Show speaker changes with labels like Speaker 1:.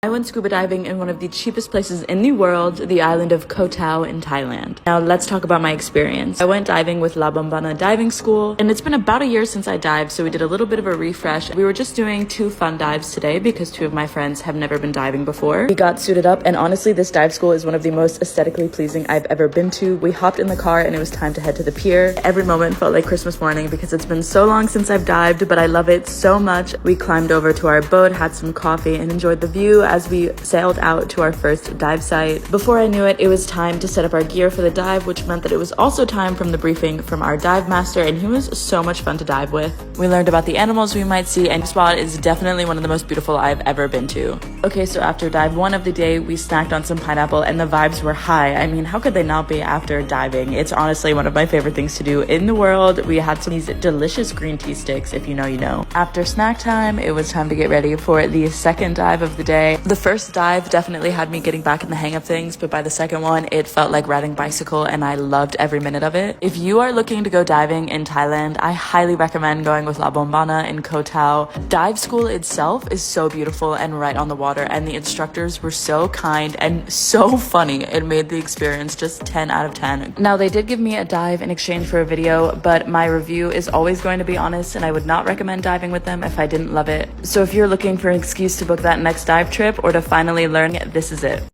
Speaker 1: I went scuba diving in one of the cheapest places in the world, the island of Koh Tao in Thailand. Now let's talk about my experience. I went diving with La Bombana Diving School, and it's been about a year since I dived, so we did a little bit of a refresh. We were just doing 2 fun dives today because 2 of my friends have never been diving before. We got suited up, and honestly, this dive school is one of the most aesthetically pleasing I've ever been to. We hopped in the car and it was time to head to the pier. Every moment felt like Christmas morning because it's been so long since I've dived, but I love it so much. We climbed over to our boat, had some coffee, and enjoyed the view as we sailed out to our first dive site. Before I knew it, it was time to set up our gear for the dive, which meant that it was also time from the briefing from our dive master, and he was so much fun to dive with. We learned about the animals we might see, and this spot is definitely one of the most beautiful I've ever been to. Okay, so after dive 1 of the day, we snacked on some pineapple and the vibes were high. I mean, how could they not be after diving? It's honestly one of my favorite things to do in the world. We had some of these delicious green tea sticks, if you know, you know. After snack time, it was time to get ready for the second dive of the day. The first dive definitely had me getting back in the hang of things, but by the second one, it felt like riding bicycle and I loved every minute of it. If you are looking to go diving in Thailand, I highly recommend going with La Bombana in Koh Tao. Dive school itself is so beautiful and right on the water, and the instructors were so kind and so funny. It made the experience just 10 out of 10. Now, they did give me a dive in exchange for a video, but my review is always going to be honest, and I would not recommend diving with them if I didn't love it. So if you're looking for an excuse to book that next dive trip or to finally learn, this is it.